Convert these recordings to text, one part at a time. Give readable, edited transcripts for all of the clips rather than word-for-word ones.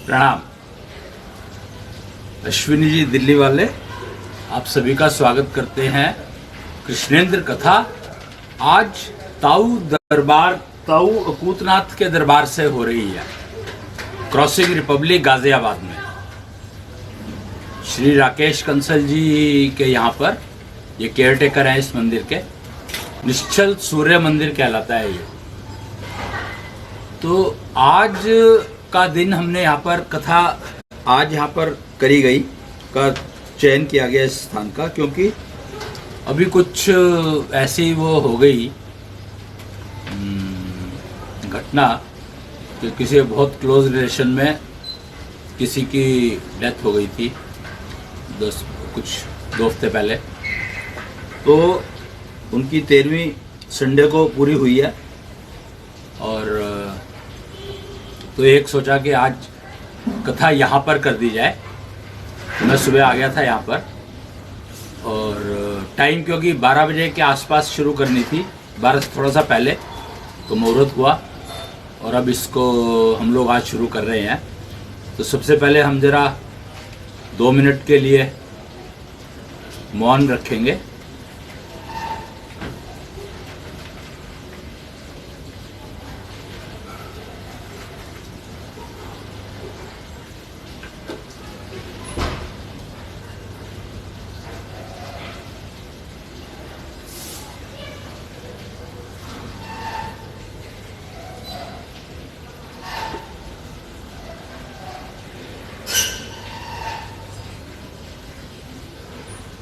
प्रणाम। अश्विनी जी दिल्ली वाले आप सभी का स्वागत करते हैं कृष्णेंद्र कथा। आज ताऊ अकूतनाथ के दरबार से हो रही है, क्रॉसिंग रिपब्लिक गाजियाबाद में। श्री राकेश कंसल जी के यहाँ पर ये केयरटेकर हैं इस मंदिर के। निश्चल सूर्य मंदिर कहलाता है ये। तो आज का दिन हमने यहाँ पर कथा आज यहाँ पर करी गई का चयन किया गया इस स्थान का, क्योंकि अभी कुछ ऐसी वो हो गई घटना कि किसी बहुत क्लोज रिलेशन में किसी की डेथ हो गई थी कुछ 2 हफ्ते पहले। तो उनकी 13वीं संडे को पूरी हुई है और तो एक सोचा कि आज कथा यहाँ पर कर दी जाए। मैं सुबह आ गया था यहाँ पर और टाइम क्योंकि 12 बजे के आसपास शुरू करनी थी, 12 से थोड़ा सा पहले तो मुहूर्त हुआ और अब इसको हम लोग आज शुरू कर रहे हैं। तो सबसे पहले हम ज़रा 2 मिनट के लिए मौन रखेंगे।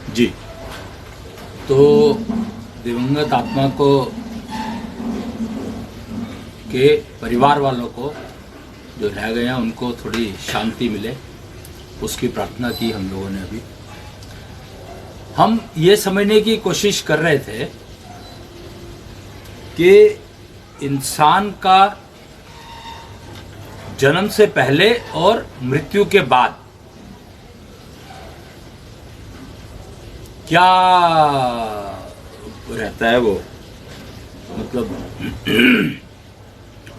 जी, तो दिवंगत आत्मा को के परिवार वालों को जो रह गए हैं उनको थोड़ी शांति मिले, उसकी प्रार्थना की हम लोगों ने। अभी हम ये समझने की कोशिश कर रहे थे कि इंसान का जन्म से पहले और मृत्यु के बाद क्या रहता है, वो मतलब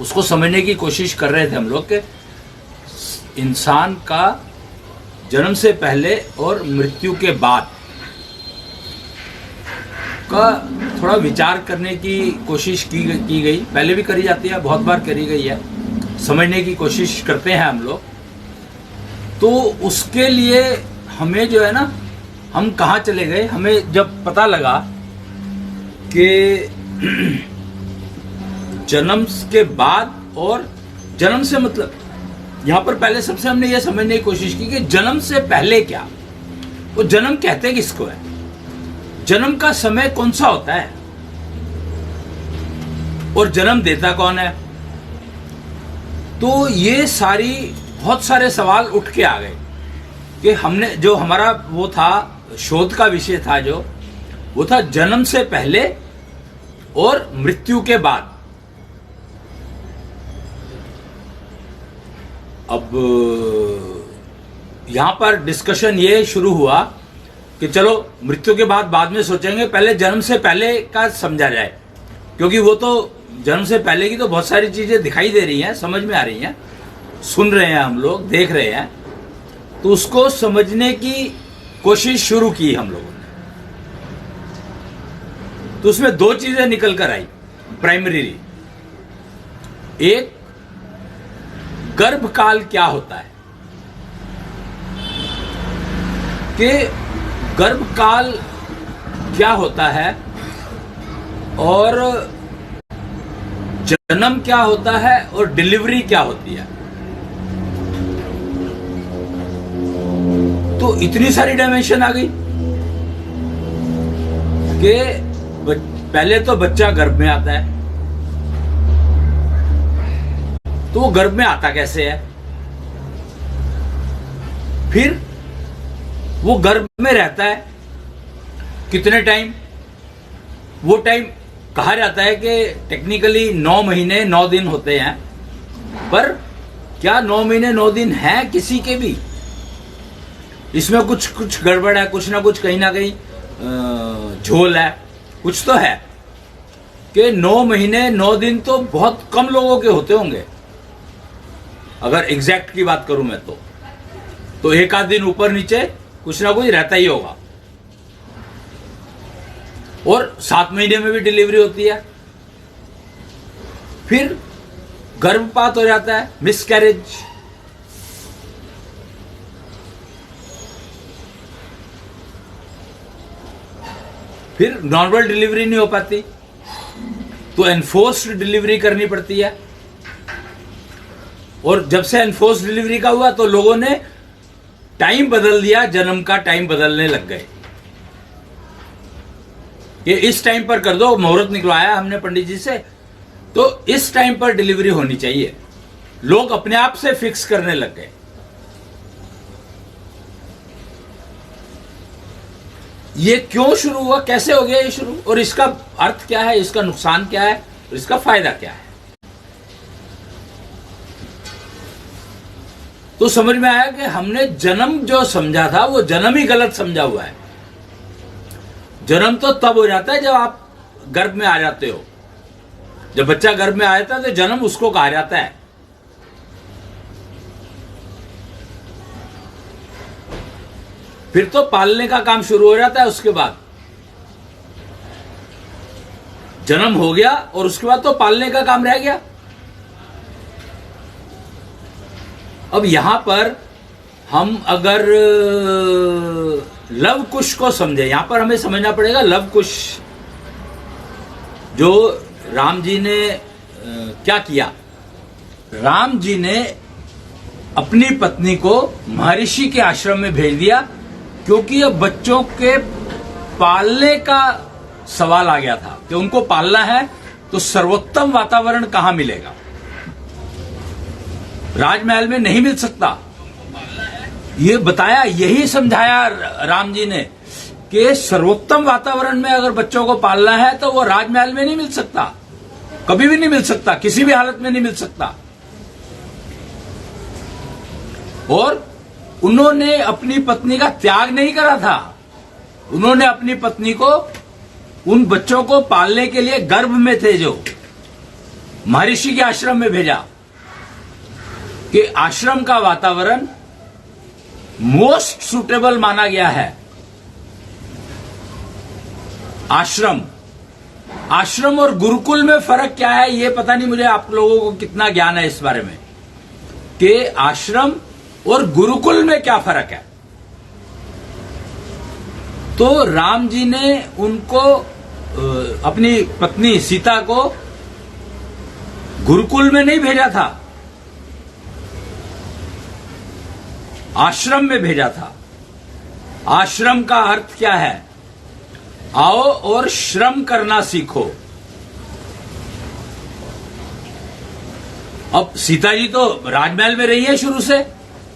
उसको समझने की कोशिश कर रहे थे हम लोग कि इंसान का जन्म से पहले और मृत्यु के बाद का थोड़ा विचार करने की कोशिश की गई। पहले भी करी जाती है, बहुत बार करी गई है, समझने की कोशिश करते हैं हम लोग। तो उसके लिए हमें जो है ना, हम कहाँ चले गए, हमें जब पता लगा कि जन्म के बाद और जन्म से मतलब यहाँ पर पहले सबसे हमने ये समझने की कोशिश की कि जन्म से पहले क्या, वो जन्म कहते किसको है, जन्म का समय कौन सा होता है और जन्म देता कौन है। तो ये बहुत सारे सवाल उठ के आ गए कि हमने जो हमारा वो था शोध का विषय था, जो वो था जन्म से पहले और मृत्यु के बाद। अब यहां पर डिस्कशन ये शुरू हुआ कि चलो मृत्यु के बाद में सोचेंगे, पहले जन्म से पहले का समझा जाए, क्योंकि वो तो जन्म से पहले की तो बहुत सारी चीजें दिखाई दे रही हैं, समझ में आ रही हैं, सुन रहे हैं हम लोग, देख रहे हैं। तो उसको समझने की कोशिश शुरू की हम लोगों ने। तो उसमें 2 चीजें निकल कर आई प्राइमरीली। एक, गर्भकाल क्या होता है, कि गर्भकाल क्या होता है और जन्म क्या होता है और डिलीवरी क्या होती है। तो इतनी सारी डायमेंशन आ गई कि पहले तो बच्चा गर्भ में आता है, तो वो गर्भ में आता कैसे है, फिर वो गर्भ में रहता है कितने टाइम। वो टाइम कहा जाता है कि टेक्निकली 9 महीने 9 दिन होते हैं, पर क्या 9 महीने 9 दिन है किसी के भी? इसमें कुछ गड़बड़ है, कुछ ना कुछ कहीं ना कहीं झोल है, कुछ तो है कि 9 महीने 9 दिन तो बहुत कम लोगों के होते होंगे। अगर एग्जैक्ट की बात करूं मैं तो एक आध दिन ऊपर नीचे कुछ ना कुछ रहता ही होगा। और 7 महीने में भी डिलीवरी होती है, फिर गर्भपात हो जाता है, मिसकैरेज। फिर नॉर्मल डिलीवरी नहीं हो पाती तो एनफोर्स्ड डिलीवरी करनी पड़ती है। और जब से एनफोर्स्ड डिलीवरी का हुआ तो लोगों ने टाइम बदल दिया, जन्म का टाइम बदलने लग गए। ये इस टाइम पर कर दो, मुहूर्त निकलवाया हमने पंडित जी से, तो इस टाइम पर डिलीवरी होनी चाहिए। लोग अपने आप से फिक्स करने लग गए। ये क्यों शुरू हुआ, कैसे हो गया ये शुरू, और इसका अर्थ क्या है, इसका नुकसान क्या है, और इसका फायदा क्या है? तो समझ में आया कि हमने जन्म जो समझा था वो जन्म ही गलत समझा हुआ है। जन्म तो तब हो जाता है जब आप गर्भ में आ जाते हो। जब बच्चा गर्भ में आ जाता है तो जन्म उसको कहा जाता है। फिर तो पालने का काम शुरू हो जाता है। उसके बाद जन्म हो गया और उसके बाद तो पालने का काम रह गया। अब यहां पर हम अगर लव कुश को समझे, यहां पर हमें समझना पड़ेगा लव कुश जो राम जी ने क्या किया। राम जी ने अपनी पत्नी को महर्षि के आश्रम में भेज दिया, क्योंकि अब बच्चों के पालने का सवाल आ गया था कि उनको पालना है तो सर्वोत्तम वातावरण कहां मिलेगा। राजमहल में नहीं मिल सकता, ये बताया, यही समझाया राम जी ने कि सर्वोत्तम वातावरण में अगर बच्चों को पालना है तो वो राजमहल में नहीं मिल सकता, कभी भी नहीं मिल सकता, किसी भी हालत में नहीं मिल सकता। और उन्होंने अपनी पत्नी का त्याग नहीं करा था, उन्होंने अपनी पत्नी को उन बच्चों को पालने के लिए गर्भ में थे जो महर्षि के आश्रम में भेजा कि आश्रम का वातावरण मोस्ट सुटेबल माना गया है। आश्रम और गुरुकुल में फर्क क्या है ये पता नहीं मुझे, आप लोगों को कितना ज्ञान है इस बारे में कि आश्रम और गुरुकुल में क्या फर्क है। तो राम जी ने उनको अपनी पत्नी सीता को गुरुकुल में नहीं भेजा था, आश्रम में भेजा था। आश्रम का अर्थ क्या है? आओ और श्रम करना सीखो। अब सीता जी तो राजमहल में रही है शुरू से,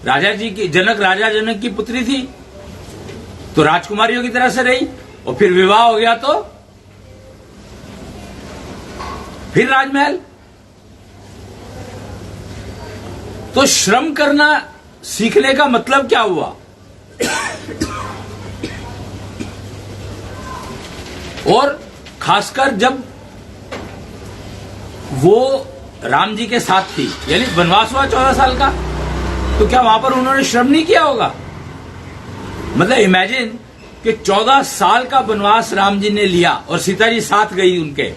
राजा जनक की पुत्री थी, तो राजकुमारियों की तरह से रही, और फिर विवाह हो गया तो फिर राजमहल। तो श्रम करना सीखने का मतलब क्या हुआ? और खासकर जब वो राम जी के साथ थी, यानी वनवास हुआ 14 साल का, तो क्या वहां पर उन्होंने श्रम नहीं किया होगा? मतलब इमेजिन कि 14 साल का वनवास राम जी ने लिया और सीता जी साथ गई उनके,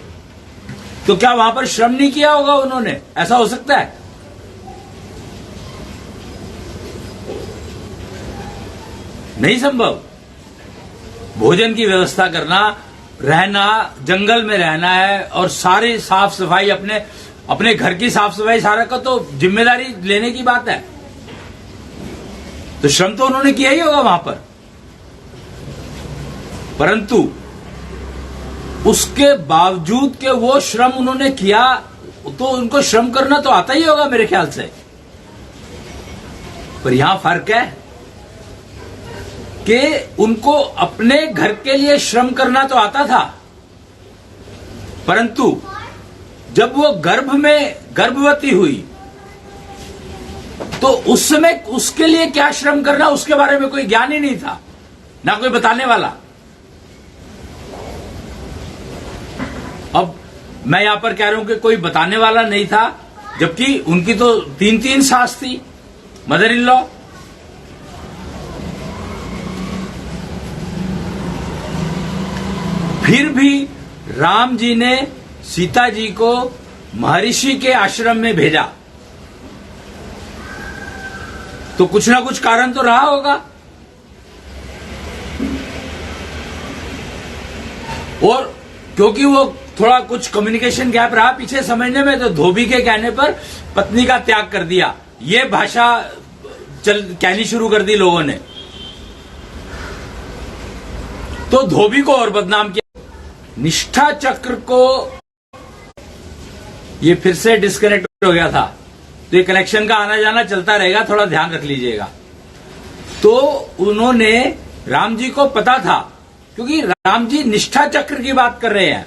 तो क्या वहां पर श्रम नहीं किया होगा उन्होंने? ऐसा हो सकता है? नहीं संभव। भोजन की व्यवस्था करना, रहना, जंगल में रहना है, और सारी साफ सफाई, अपने घर की साफ सफाई, सारा का तो जिम्मेदारी लेने की बात है। तो श्रम तो उन्होंने किया ही होगा वहां पर, परंतु उसके बावजूद के वो श्रम उन्होंने किया, तो उनको श्रम करना तो आता ही होगा मेरे ख्याल से। पर यहां फर्क है कि उनको अपने घर के लिए श्रम करना तो आता था, परंतु जब वो गर्भवती हुई तो उस समय उसके लिए क्या श्रम करना, उसके बारे में कोई ज्ञान ही नहीं था, ना कोई बताने वाला। अब मैं यहां पर कह रहा हूं कि कोई बताने वाला नहीं था, जबकि उनकी तो 3 सास थी, मदर इन लॉ। फिर भी राम जी ने सीता जी को महर्षि के आश्रम में भेजा, तो कुछ ना कुछ कारण तो रहा होगा। और क्योंकि वो थोड़ा कुछ कम्युनिकेशन गैप रहा पीछे समझने में, तो धोबी के कहने पर पत्नी का त्याग कर दिया। ये भाषा कहनी शुरू कर दी लोगों ने, तो धोबी को और बदनाम किया। निष्ठा चक्र को ये फिर से डिस्कनेक्ट हो गया था, तो ये कनेक्शन का आना जाना चलता रहेगा, थोड़ा ध्यान रख लीजिएगा। तो उन्होंने, राम जी को पता था, क्योंकि राम जी निष्ठा चक्र की बात कर रहे हैं,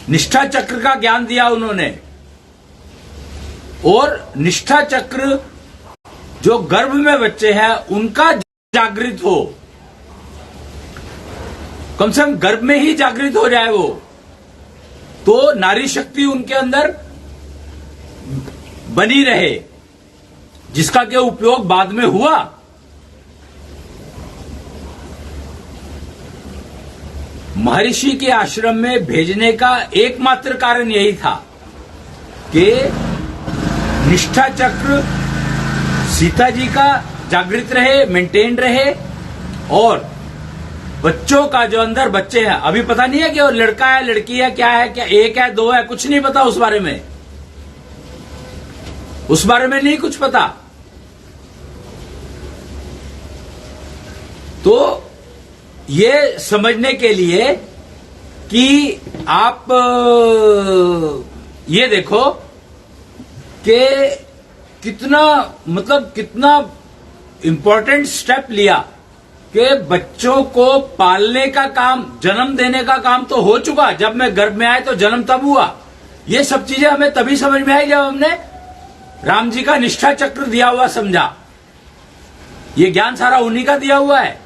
निष्ठा चक्र का ज्ञान दिया उन्होंने। और निष्ठा चक्र जो गर्भ में बच्चे हैं उनका जागृत हो, कम से कम गर्भ में ही जागृत हो जाए वो, तो नारी शक्ति उनके अंदर बनी रहे, जिसका के उपयोग बाद में हुआ। महर्षि के आश्रम में भेजने का एकमात्र कारण यही था कि निष्ठा चक्र सीता जी का जागृत रहे, मेंटेन रहे, और बच्चों का जो अंदर बच्चे हैं, अभी पता नहीं है कि वो लड़का है लड़की है, क्या है, क्या एक है दो है, कुछ नहीं पता उस बारे में, उस बारे में नहीं कुछ पता। तो ये समझने के लिए कि आप ये देखो कि कितना, मतलब कितना इंपॉर्टेंट स्टेप लिया कि बच्चों को पालने का काम, जन्म देने का काम तो हो चुका, जब मैं गर्भ में आए तो जन्म तब हुआ। ये सब चीजें हमें तभी समझ में आई जब हमने राम जी का निष्ठा चक्र दिया हुआ समझा। ये ज्ञान सारा उन्हीं का दिया हुआ है।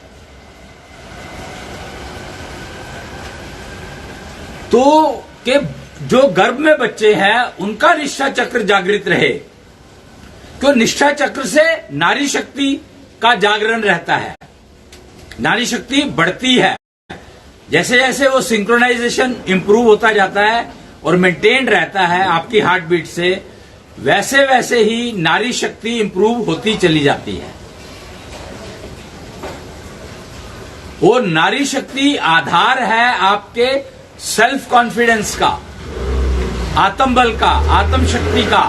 तो कि जो गर्भ में बच्चे हैं उनका निष्ठा चक्र जागृत रहे, क्यों? निष्ठा चक्र से नारी शक्ति का जागरण रहता है, नारी शक्ति बढ़ती है। जैसे जैसे वो सिंक्रोनाइजेशन इंप्रूव होता जाता है और मेंटेन रहता है आपकी हार्ट बीट से, वैसे वैसे ही नारी शक्ति इंप्रूव होती चली जाती है। वो नारी शक्ति आधार है आपके सेल्फ कॉन्फिडेंस का, आत्मबल का, आत्म शक्ति का।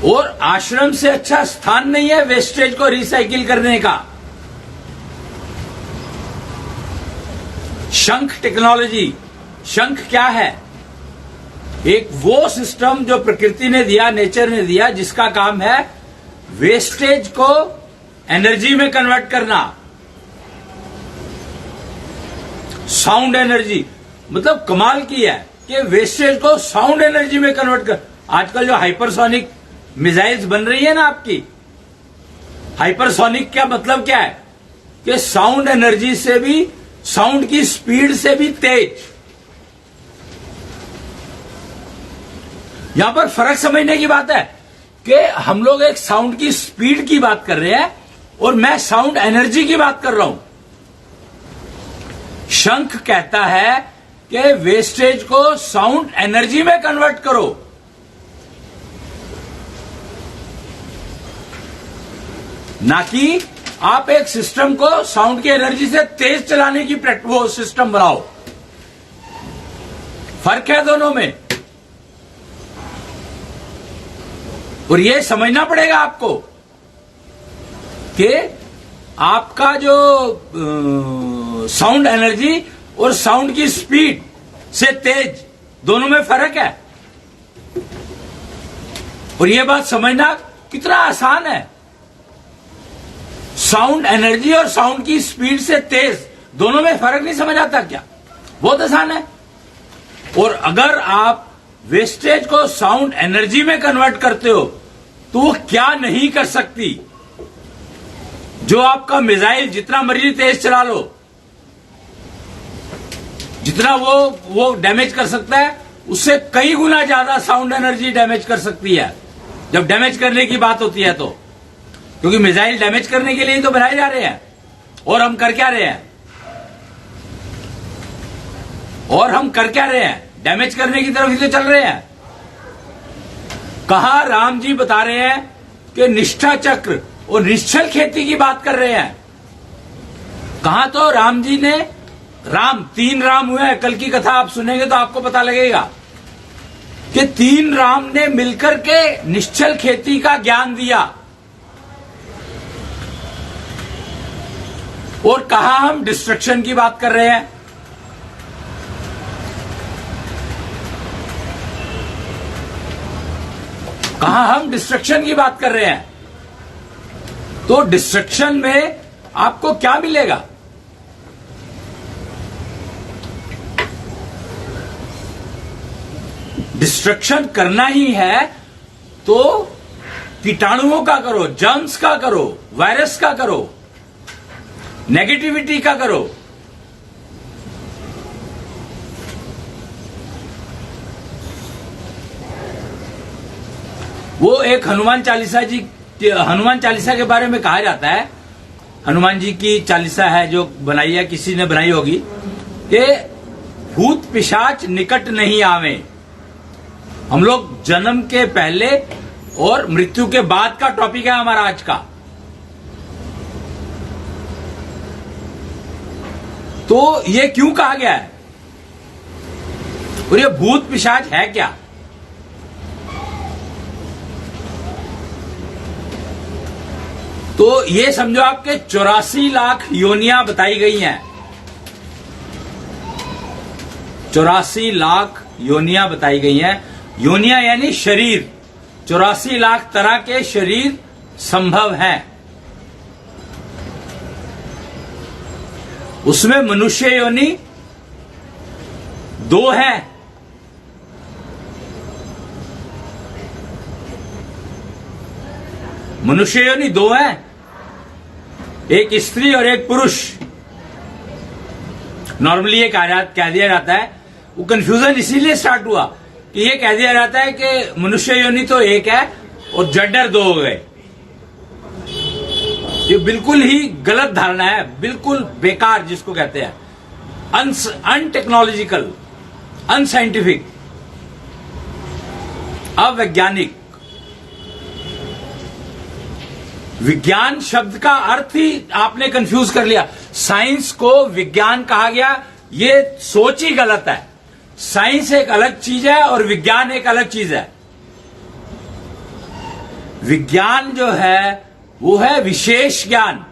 और आश्रम से अच्छा स्थान नहीं है वेस्टेज को रिसाइकिल करने का। शंख टेक्नोलॉजी, शंख क्या है? एक वो सिस्टम जो प्रकृति ने दिया, नेचर ने दिया, जिसका काम है वेस्टेज को एनर्जी में कन्वर्ट करना। साउंड एनर्जी, मतलब कमाल की है कि वेस्टेज को साउंड एनर्जी में कन्वर्ट कर। आजकल जो हाइपरसोनिक मिसाइल्स बन रही है ना आपकी, हाइपरसोनिक क्या मतलब क्या है? कि साउंड एनर्जी से भी, साउंड की स्पीड से भी तेज। यहां पर फर्क समझने की बात है कि हम लोग एक साउंड की स्पीड की बात कर रहे हैं और मैं साउंड एनर्जी की बात कर रहा हूं। शंख कहता है कि वेस्टेज को साउंड एनर्जी में कन्वर्ट करो। ना कि आप एक सिस्टम को साउंड की एनर्जी से तेज चलाने की वो सिस्टम बनाओ। फर्क है दोनों में, और ये समझना पड़ेगा आपको कि आपका जो साउंड एनर्जी और साउंड की स्पीड से तेज, दोनों में फर्क है। और ये बात समझना कितना आसान है। साउंड एनर्जी और साउंड की स्पीड से तेज, दोनों में फर्क नहीं समझ आता क्या? बहुत आसान है। और अगर आप वेस्टेज को साउंड एनर्जी में कन्वर्ट करते हो तो वो क्या नहीं कर सकती। जो आपका मिसाइल जितना मर्जी तेज चला लो, जितना वो डैमेज कर सकता है उससे कई गुना ज्यादा साउंड एनर्जी डैमेज कर सकती है जब डैमेज करने की बात होती है तो, क्योंकि मिसाइल डैमेज करने के लिए ही तो बनाए जा रहे हैं। और हम कर क्या रहे हैं? डैमेज करने की तरफ ही तो चल रहे हैं। कहा राम जी बता रहे हैं कि निष्ठा चक्र और निश्चल खेती की बात कर रहे हैं। कहा तो राम जी ने 3 राम हुए हैं। कल की कथा आप सुनेंगे तो आपको पता लगेगा कि 3 राम ने मिलकर के निश्चल खेती का ज्ञान दिया। और कहा हम डिस्ट्रक्शन की बात कर रहे हैं। तो डिस्ट्रक्शन में आपको क्या मिलेगा? डिस्ट्रक्शन करना ही है तो कीटाणुओं का करो, जर्म्स का करो, वायरस का करो, नेगेटिविटी का करो। वो एक हनुमान चालीसा के बारे में कहा जाता है। हनुमान जी की चालीसा है जो बनाई है, किसी ने बनाई होगी, कि भूत पिशाच निकट नहीं आवे। हम लोग जन्म के पहले और मृत्यु के बाद का टॉपिक है हमारा आज का। तो ये क्यों कहा गया है और ये भूत पिशाच है क्या? तो ये समझो आपके 84 लाख योनियां बताई गई हैं। 84 लाख योनियां बताई गई हैं। योनियां यानी शरीर। 84 लाख तरह के शरीर संभव हैं। उसमें मनुष्य योनि 2 है। मनुष्य योनि 2 है, एक स्त्री और एक पुरुष। नॉर्मली ये कह दिया जाता है, वो कंफ्यूजन इसीलिए स्टार्ट हुआ कि ये कह दिया जाता है कि मनुष्य योनि तो एक है और जेंडर 2 हो गए। ये बिल्कुल ही गलत धारणा है, बिल्कुल बेकार, जिसको कहते हैं अनटेक्नोलॉजिकल, अनसाइंटिफिक, अवैज्ञानिक। विज्ञान शब्द का अर्थ ही आपने कंफ्यूज कर लिया। साइंस को विज्ञान कहा गया, ये सोच ही गलत है। साइंस एक अलग चीज है और विज्ञान एक अलग चीज है। विज्ञान जो है वो है विशेष ज्ञान,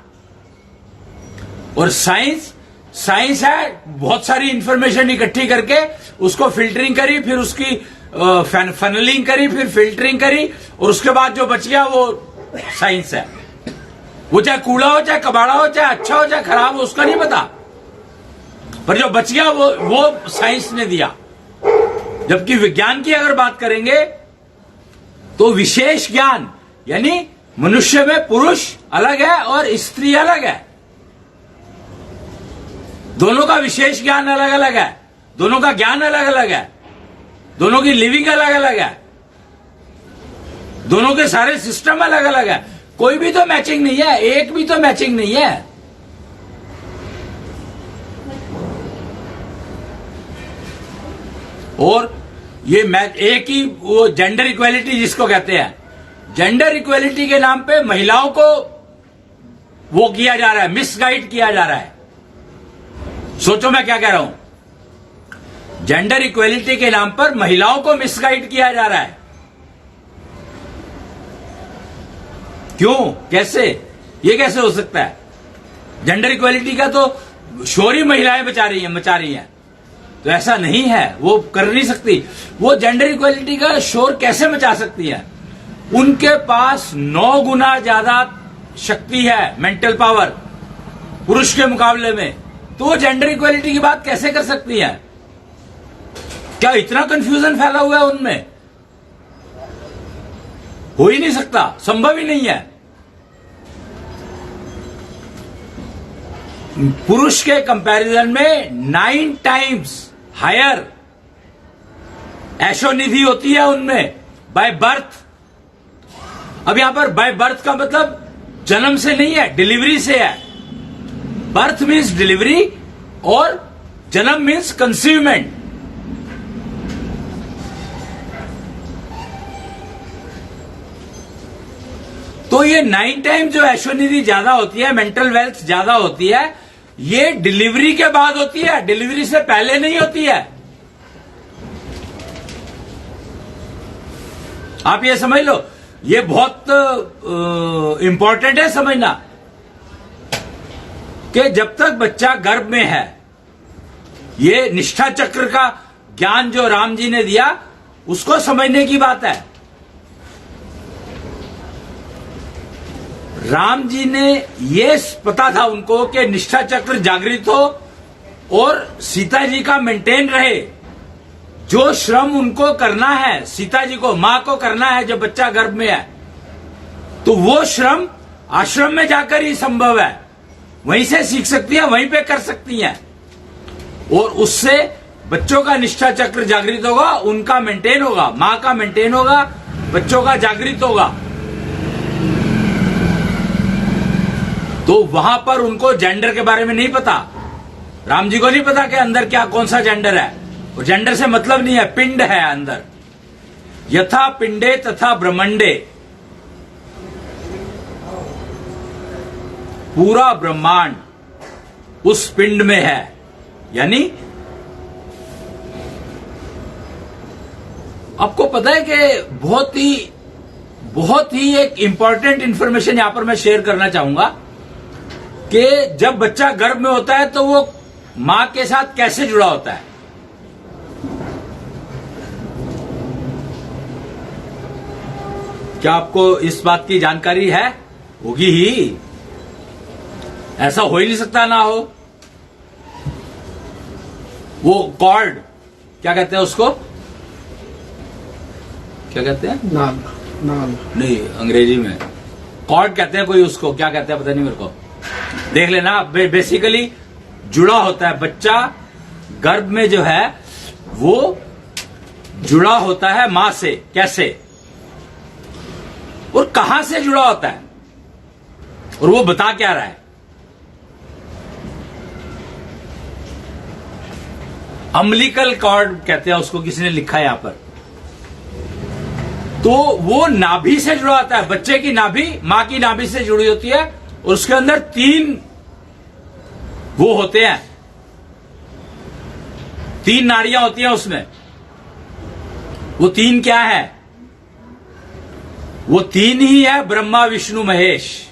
और साइंस है बहुत सारी इंफॉर्मेशन इकट्ठी करके उसको फिल्टरिंग करी, फिर उसकी फनलिंग करी, फिर फिल्टरिंग करी, और उसके बाद जो बच गया वो साइंस है। वो चाहे कूड़ा हो, चाहे कबाड़ा हो, चाहे अच्छा हो, चाहे खराब हो, उसका नहीं पता, पर जो बच गया वो साइंस ने दिया। जबकि विज्ञान की अगर बात करेंगे तो विशेष ज्ञान यानी मनुष्य में पुरुष अलग है और स्त्री अलग है। दोनों का विशेष ज्ञान अलग अलग है, दोनों का ज्ञान अलग अलग है, दोनों की लिविंग अलग अलग है, दोनों के सारे सिस्टम अलग अलग है। कोई भी तो मैचिंग नहीं है, एक भी तो मैचिंग नहीं है। और ये एक ही वो जेंडर इक्वेलिटी जिसको कहते हैं, जेंडर इक्वेलिटी के नाम पे महिलाओं को वो किया जा रहा है, मिसगाइड किया जा रहा है। सोचो मैं क्या कह रहा हूं। जेंडर इक्वेलिटी के नाम पर महिलाओं को मिसगाइड किया जा रहा है। क्यों, कैसे, ये कैसे हो सकता है? जेंडर इक्वेलिटी का तो शोर ही महिलाएं मचा रही हैं। तो ऐसा नहीं है, वो कर नहीं सकती। वो जेंडर इक्वेलिटी का शोर कैसे मचा सकती है? उनके पास 9 गुना ज्यादा शक्ति है, मेंटल पावर, पुरुष के मुकाबले में। तो वो जेंडर इक्वेलिटी की बात कैसे कर सकती है? क्या इतना कंफ्यूजन फैला हुआ है उनमें? हो ही नहीं सकता, संभव ही नहीं है। पुरुष के कंपैरिजन में 9 टाइम्स हायर ऐशोनिधि होती है उनमें बाय बर्थ। अब यहां पर बाय बर्थ का मतलब जन्म से नहीं है, डिलीवरी से है। बर्थ मीन्स डिलीवरी और जन्म मीन्स कंसीवमेंट। तो ये 9 टाइम जो ऐशोनिधि ज्यादा होती है, मेंटल वेल्थ ज्यादा होती है, ये डिलीवरी के बाद होती है, डिलीवरी से पहले नहीं होती है। आप ये समझ लो, ये बहुत इंपॉर्टेंट है समझना कि जब तक बच्चा गर्भ में है, ये निष्ठा चक्र का ज्ञान जो राम जी ने दिया उसको समझने की बात है। राम जी ने ये पता था उनको कि निष्ठा चक्र जागृत हो और सीता जी का मेंटेन रहे। जो श्रम उनको करना है, सीता जी को, मां को करना है जब बच्चा गर्भ में है, तो वो श्रम आश्रम में जाकर ही संभव है। वहीं से सीख सकती है, वहीं पे कर सकती हैं और उससे बच्चों का निष्ठा चक्र जागृत होगा, उनका मेंटेन होगा, मां का मेंटेन होगा, बच्चों का जागृत होगा। तो वहां पर उनको जेंडर के बारे में नहीं पता। राम जी को नहीं पता कि अंदर क्या कौन सा जेंडर है, और जेंडर से मतलब नहीं है, पिंड है अंदर। यथा पिंडे तथा ब्रह्मंडे, पूरा ब्रह्मांड उस पिंड में है। यानी आपको पता है कि बहुत ही एक इंपॉर्टेंट इंफॉर्मेशन यहां पर मैं शेयर करना चाहूंगा कि जब बच्चा गर्भ में होता है तो वो मां के साथ कैसे जुड़ा होता है। क्या आपको इस बात की जानकारी है? होगी ही, ऐसा हो ही नहीं सकता ना हो। वो कॉर्ड, क्या कहते हैं उसको, क्या कहते हैं? नाल। नहीं, अंग्रेजी में कॉर्ड कहते हैं, कोई उसको क्या कहते हैं पता नहीं मेरे को, देख लेना। बेसिकली जुड़ा होता है बच्चा गर्भ में, जो है वो जुड़ा होता है मां से। कैसे और कहां से जुड़ा होता है, और वो बता क्या रहा है? अम्बिलिकल कॉर्ड कहते हैं उसको, किसी ने लिखा है यहां पर। तो वो नाभि से जुड़ा होता है, बच्चे की नाभि मां की नाभि से जुड़ी होती है, और उसके अंदर 3 वो होते हैं, 3 नाड़ियां होती हैं उसमें। वो 3 क्या है? वो 3 ही है ब्रह्मा विष्णु महेश।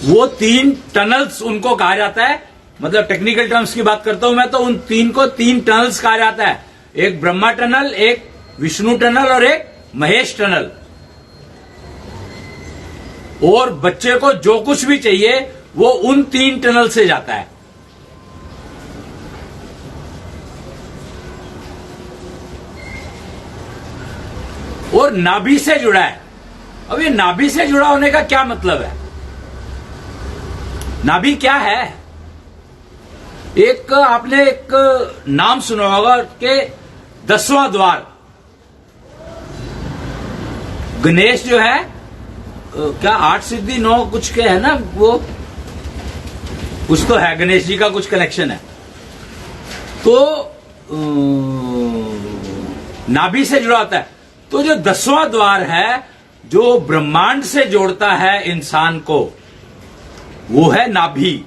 वो 3 टनल्स उनको कहा जाता है, मतलब टेक्निकल टर्म्स की बात करता हूं मैं, तो उन 3 को 3 टनल्स कहा जाता है। एक ब्रह्मा टनल, एक विष्णु टनल और एक महेश टनल। और बच्चे को जो कुछ भी चाहिए वो उन 3 टनल से जाता है। और नाभि से जुड़ा है। अब ये नाभि से जुड़ा होने का क्या मतलब है? नाभि क्या है? एक आपने एक नाम सुना होगा कि 10वां द्वार। गणेश जो है, क्या 8 सिद्धि 9 कुछ के है ना, वो कुछ तो है, गणेश जी का कुछ कनेक्शन है। तो नाभि से जुड़ा होता है। तो जो 10वां द्वार है, जो ब्रह्मांड से जोड़ता है इंसान को, वो है नाभि।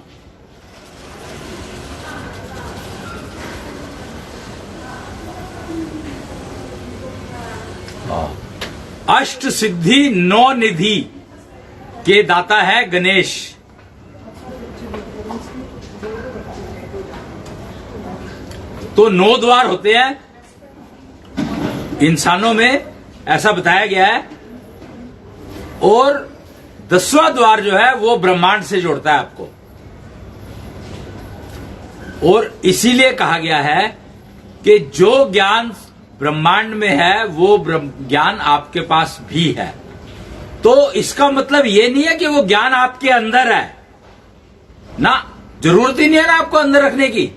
अष्ट सिद्धि 9 निधि के दाता है गणेश। तो 9 द्वार होते हैं इंसानों में, ऐसा बताया गया है। और 10वां द्वार जो है वो ब्रह्मांड से जोड़ता है आपको। और इसीलिए कहा गया है कि जो ज्ञान ब्रह्मांड में है वो ज्ञान आपके पास भी है। तो इसका मतलब ये नहीं है कि वो ज्ञान आपके अंदर है ना, जरूरत ही नहीं है ना आपको अंदर रखने की।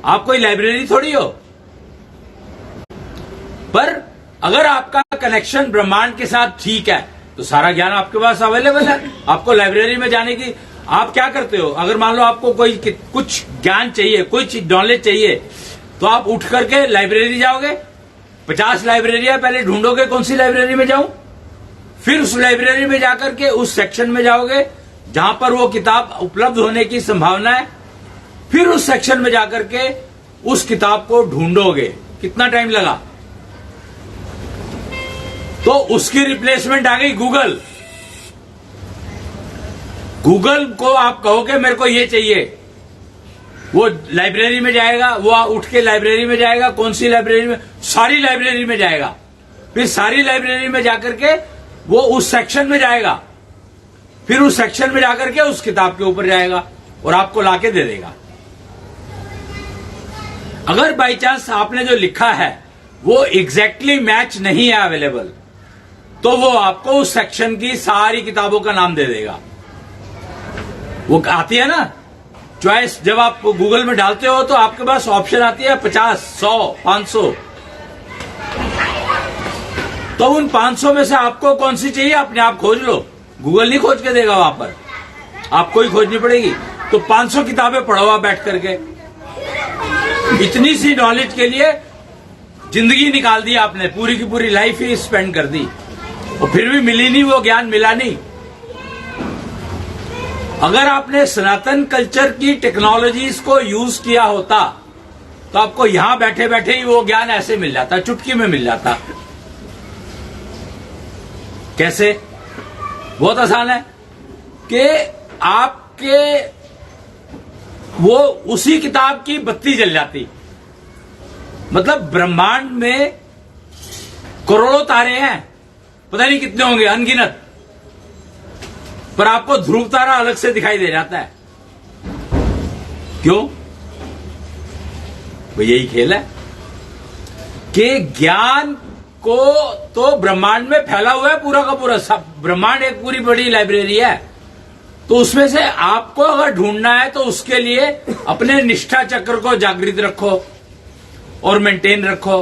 आप कोई लाइब्रेरी थोड़ी हो। पर अगर आपका कनेक्शन ब्रह्मांड के साथ ठीक है तो सारा ज्ञान आपके पास अवेलेबल है। आपको लाइब्रेरी में जाने की, आप क्या करते हो, अगर मान लो आपको कोई कुछ ज्ञान चाहिए, कुछ नॉलेज चाहिए, तो आप उठ करके लाइब्रेरी जाओगे। 50 लाइब्रेरियां पहले ढूंढोगे कौन सी लाइब्रेरी में जाऊं, फिर उस लाइब्रेरी में जाकर के उस सेक्शन में जाओगे जहां पर वो किताब उपलब्ध होने की संभावना है, फिर उस सेक्शन में जाकर के उस किताब को ढूंढोगे। कितना टाइम लगा? तो उसकी रिप्लेसमेंट आ गई गूगल। गूगल को आप कहोगे मेरे को ये चाहिए, वो लाइब्रेरी में जाएगा, वो उठ के लाइब्रेरी में जाएगा। कौन सी लाइब्रेरी में? सारी लाइब्रेरी में जाएगा। फिर सारी लाइब्रेरी में जाकर के वो उस सेक्शन में जाएगा, फिर उस सेक्शन में जाकर के उस किताब के ऊपर जाएगा और आपको लाके दे देगा। अगर बाई चांस आपने जो लिखा है वो एग्जैक्टली मैच नहीं है अवेलेबल, तो वो आपको उस सेक्शन की सारी किताबों का नाम दे देगा। वो आती है ना चॉइस, जब आप गूगल में डालते हो तो आपके पास ऑप्शन आती है 50, 100, 500। तो उन 500 में से आपको कौन सी चाहिए अपने आप खोज लो। गूगल नहीं खोज के देगा, वहां पर आपको ही खोजनी पड़ेगी। तो 500 किताबें पढ़ो आप बैठ करके। इतनी सी नॉलेज के लिए जिंदगी निकाल दी आपने, पूरी की पूरी लाइफ ही स्पेंड कर दी, और फिर भी मिली नहीं, वो ज्ञान मिला नहीं। अगर आपने सनातन कल्चर की टेक्नोलॉजीज को यूज किया होता तो आपको यहां बैठे बैठे ही वो ज्ञान ऐसे मिल जाता, चुटकी में मिल जाता। कैसे? बहुत आसान है कि आपके वो उसी किताब की बत्ती जल जाती। मतलब ब्रह्मांड में करोड़ों तारे हैं, पता नहीं कितने होंगे, अनगिनत, पर आपको ध्रुव तारा अलग से दिखाई दे जाता है। क्यों? वो यही खेल है कि ज्ञान को तो ब्रह्मांड में फैला हुआ है पूरा का पूरा। सब ब्रह्मांड एक पूरी बड़ी लाइब्रेरी है, तो उसमें से आपको अगर ढूंढना है तो उसके लिए अपने निष्ठा चक्र को जागृत रखो और मेंटेन रखो,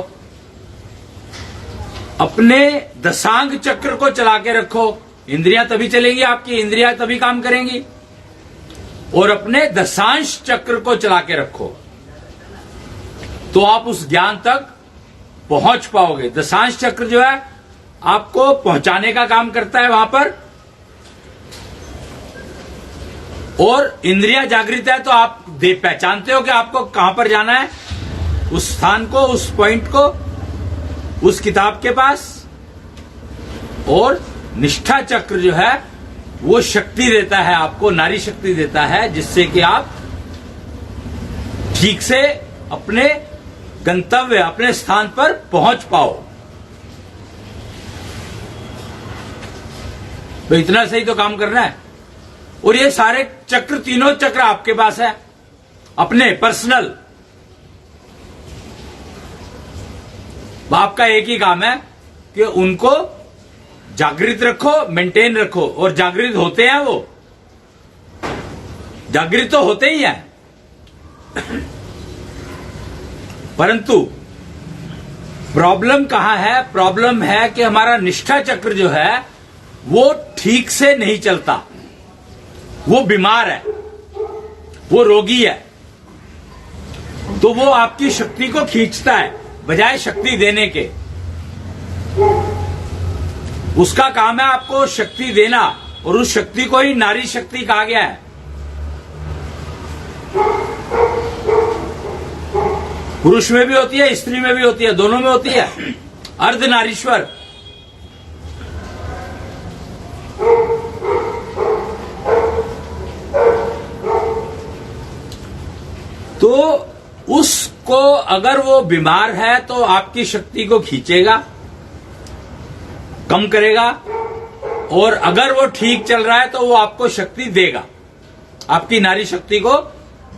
अपने दशांग चक्र को चला के रखो। इंद्रियां तभी चलेंगी, आपकी इंद्रियां तभी काम करेंगी। और अपने दशांश चक्र को चला के रखो तो आप उस ज्ञान तक पहुंच पाओगे। दशांश चक्र जो है आपको पहुंचाने का काम करता है वहां पर, और इंद्रियां जागृत है तो आप पहचानते हो कि आपको कहां पर जाना है, उस स्थान को, उस पॉइंट को, उस किताब के पास। और निष्ठा चक्र जो है वो शक्ति देता है आपको, नारी शक्ति देता है, जिससे कि आप ठीक से अपने गंतव्य, अपने स्थान पर पहुंच पाओ। तो इतना सही तो काम करना है। और ये सारे चक्र, तीनों चक्र आपके पास है, अपने पर्सनल। आपका एक ही काम है कि उनको जागृत रखो, मेंटेन रखो। और जागृत होते हैं, वो जागृत तो होते ही हैं, परंतु प्रॉब्लम कहां है? प्रॉब्लम है कि हमारा निष्ठा चक्र जो है वो ठीक से नहीं चलता, वो बीमार है, वो रोगी है। तो वो आपकी शक्ति को खींचता है बजाय शक्ति देने के। उसका काम है आपको शक्ति देना, और उस शक्ति को ही नारी शक्ति कहा गया है। पुरुष में भी होती है, स्त्री में भी होती है, दोनों में होती है, अर्धनारीश्वर। तो उसको अगर वो बीमार है तो आपकी शक्ति को खींचेगा, कम करेगा, और अगर वो ठीक चल रहा है तो वो आपको शक्ति देगा, आपकी नारी शक्ति को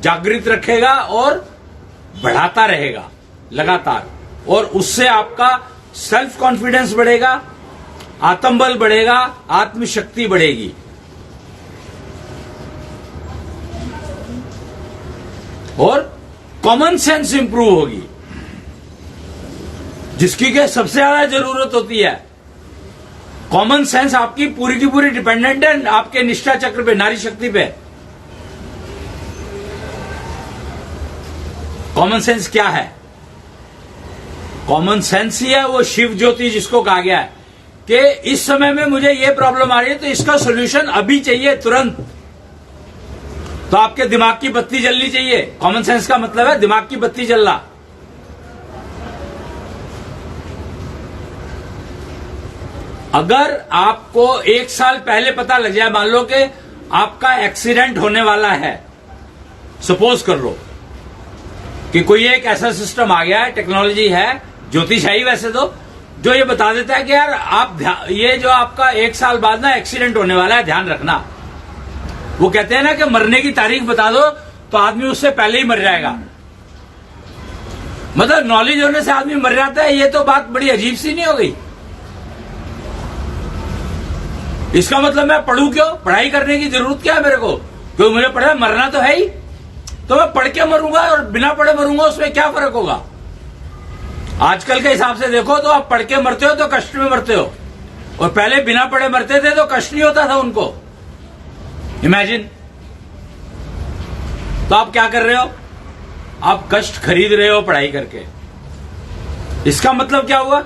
जागृत रखेगा और बढ़ाता रहेगा लगातार। और उससे आपका सेल्फ कॉन्फिडेंस बढ़ेगा, आत्मबल बढ़ेगा, आत्मशक्ति बढ़ेगी। और कॉमन सेंस इंप्रूव होगी, जिसकी के सबसे ज्यादा जरूरत होती है। कॉमन सेंस आपकी पूरी की पूरी डिपेंडेंट है आपके निष्ठा चक्र पे, नारी शक्ति पे। कॉमन सेंस क्या है? कॉमन सेंस ही है वो शिव ज्योति, जिसको कहा गया है कि इस समय में मुझे ये प्रॉब्लम आ रही है तो इसका सॉल्यूशन अभी चाहिए, तुरंत। तो आपके दिमाग की बत्ती जलनी चाहिए। कॉमन सेंस का मतलब है दिमाग की बत्ती जलना। अगर आपको 1 साल पहले पता लग जाए, मान लो कि आपका एक्सीडेंट होने वाला है, सपोज कर लो कि कोई एक ऐसा सिस्टम आ गया है, टेक्नोलॉजी है, ज्योतिषाई वैसे तो, जो ये बता देता है कि यार आप ये जो आपका 1 साल बाद ना एक्सीडेंट होने वाला है, ध्यान रखना। वो कहते हैं ना कि मरने की तारीख बता दो तो आदमी उससे पहले ही मर जाएगा। मतलब नॉलेज होने से आदमी मर जाता है, ये तो बात बड़ी अजीब सी नहीं हो गई? इसका मतलब मैं पढ़ूं क्यों? पढ़ाई करने की जरूरत क्या है मेरे को? क्योंकि मुझे पढ़ा, मरना तो है ही, तो मैं पढ़ के मरूंगा और बिना पढ़े मरूंगा, उसमें क्या फर्क होगा? आजकल के हिसाब से देखो तो आप पढ़ के मरते हो तो कष्ट में मरते हो, और पहले बिना पढ़े मरते थे तो कष्ट नहीं होता था उनको। इमेजिन। तो आप क्या कर रहे हो? आप कष्ट खरीद रहे हो पढ़ाई करके। इसका मतलब क्या हुआ?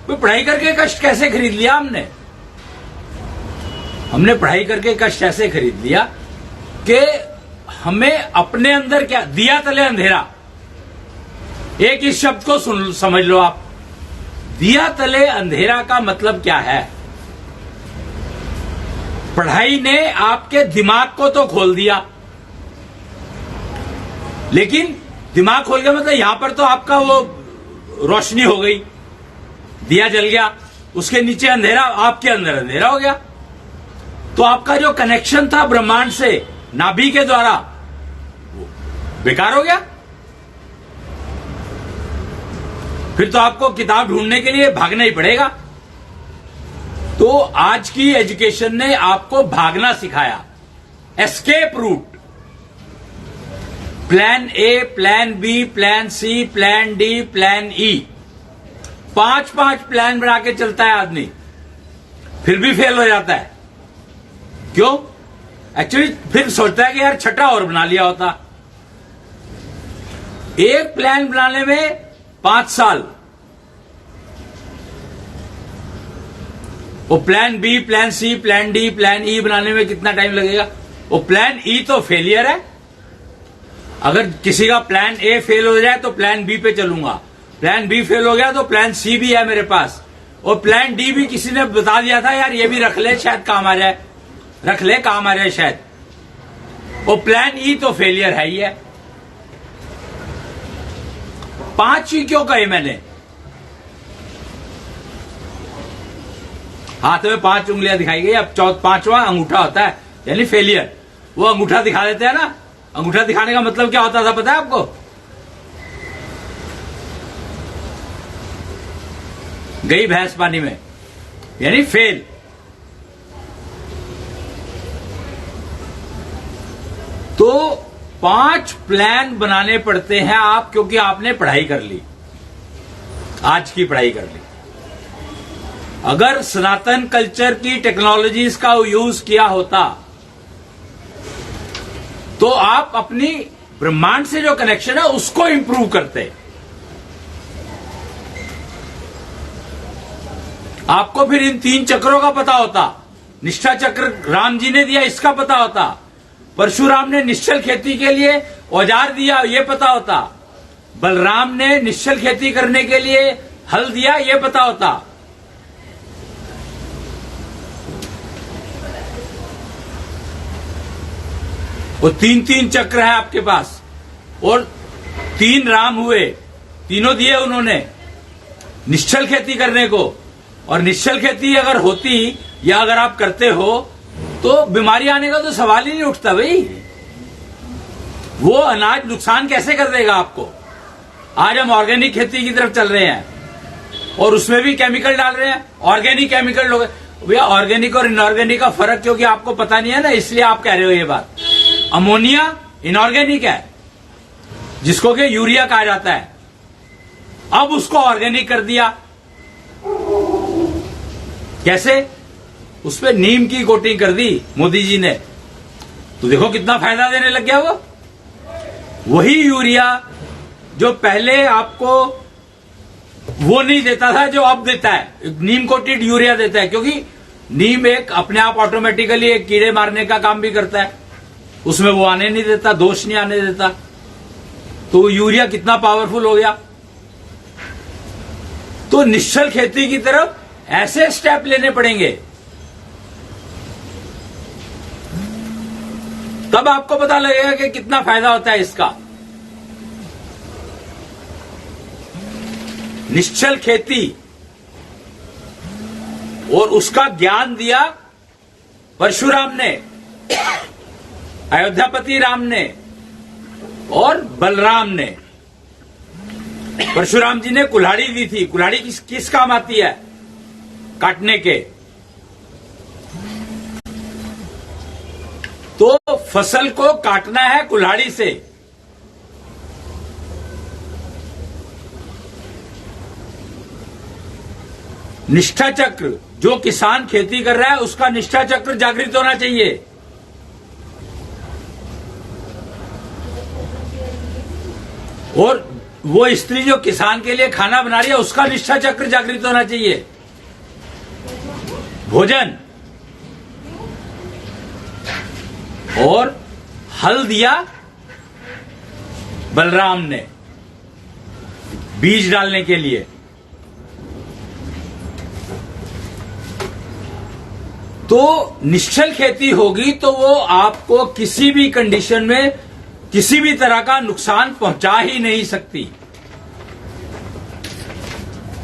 कोई पढ़ाई करके कष्ट कैसे खरीद लिया हमने? हमने पढ़ाई करके कष्ट ऐसे खरीद लिया कि हमें अपने अंदर क्या, दिया तले अंधेरा। एक इस शब्द को समझ लो आप, दिया तले अंधेरा का मतलब क्या है? पढ़ाई ने आपके दिमाग को तो खोल दिया, लेकिन दिमाग खोल गया मतलब यहां पर तो आपका वो रोशनी हो गई, दिया जल गया, उसके नीचे अंधेरा, आपके अंदर अंधेरा हो गया। तो आपका जो कनेक्शन था ब्रह्मांड से नाभि के द्वारा, वो बेकार हो गया। फिर तो आपको किताब ढूंढने के लिए भागना ही पड़ेगा। तो आज की एजुकेशन ने आपको भागना सिखाया, escape route. Plan A, plan B, plan C, plan D, plan E, 5 plan बना के चलता है आदमी, फिर भी फेल हो जाता है। क्यों? एक्चुअली फिर सोचता है कि यार छठा और बना लिया होता। एक प्लान बनाने में 5 साल, वो plan B, plan C, plan D, plan E बनाने में कितना टाइम लगेगा? वो प्लान ई तो फेलियर है। अगर किसी का प्लान ए फेल हो जाए तो प्लान बी पे चलूंगा, प्लान बी फेल हो गया तो प्लान सी भी है मेरे पास, और प्लान डी भी किसी ने बता दिया था यार ये भी रख ले शायद काम आ जाए, रख ले काम आ जाए शायद। वो प्लान ई तो फेलियर है ही है। 5 ही क्यों कहे मैंने? हाथ में 5 उंगलियां दिखाई गई, अब 5वां अंगूठा होता है यानी फेलियर। वो अंगूठा दिखा देते हैं ना, अंगूठा दिखाने का मतलब क्या होता था पता है आपको? गई भैंस पानी में, यानी फेल। तो 5 प्लान बनाने पड़ते हैं आप, क्योंकि आपने पढ़ाई कर ली, आज की पढ़ाई कर ली। अगर सनातन कल्चर की टेक्नोलॉजीज का यूज किया होता तो आप अपनी ब्रह्मांड से जो कनेक्शन है उसको इंप्रूव करते। आपको फिर इन 3 चक्रों का पता होता। निष्ठा चक्र राम जी ने दिया, इसका पता होता। परशुराम ने निश्चल खेती के लिए औजार दिया, ये पता होता। बलराम ने निश्चल खेती करने के लिए हल दिया, ये पता होता। वो 3 चक्र है आपके पास, और 3 राम हुए, तीनों दिए उन्होंने निश्चल खेती करने को। और निश्चल खेती अगर होती या अगर आप करते हो तो बीमारी आने का तो सवाल ही नहीं उठता भाई। वो अनाज नुकसान कैसे कर देगा आपको? आज हम ऑर्गेनिक खेती की तरफ चल रहे हैं, और उसमें भी केमिकल डाल रहे हैं, ऑर्गेनिक केमिकल लोग। भैया ऑर्गेनिक और इनऑर्गेनिक का फर्क क्योंकि आपको पता नहीं है ना, इसलिए आप कह रहे हो ये बात। अमोनिया इनऑर्गेनिक है, जिसको कि यूरिया कहा जाता है, अब उसको ऑर्गेनिक कर दिया। कैसे? उस पर नीम की कोटिंग कर दी मोदी जी ने, तो देखो कितना फायदा देने लग गया वो। वही यूरिया जो पहले आपको वो नहीं देता था, जो अब देता है, नीम कोटेड यूरिया देता है, क्योंकि नीम एक अपने आप ऑटोमेटिकली एक कीड़े मारने का काम भी करता है, उसमें वो आने नहीं देता, दोष नहीं आने देता। तो यूरिया कितना पावरफुल हो गया। तो निश्चल खेती की तरफ ऐसे स्टेप लेने पड़ेंगे, तब आपको पता लगेगा कि कितना फायदा होता है इसका। निश्चल खेती, और उसका ज्ञान दिया परशुराम ने, अयोध्यापति राम ने और बलराम ने। परशुराम जी ने कुल्हाड़ी दी थी। कुल्हाड़ी किस काम आती है? काटने के। तो फसल को काटना है कुल्हाड़ी से। निष्ठा चक्र, जो किसान खेती कर रहा है उसका निष्ठा चक्र जागृत होना चाहिए। और वो स्त्री जो किसान के लिए खाना बना रही है उसका निष्ठा चक्र जागृत होना चाहिए। भोजन, और हल दिया बलराम ने बीज डालने के लिए। तो निश्चल खेती होगी तो वो आपको किसी भी कंडीशन में किसी भी तरह का नुकसान पहुंचा ही नहीं सकती।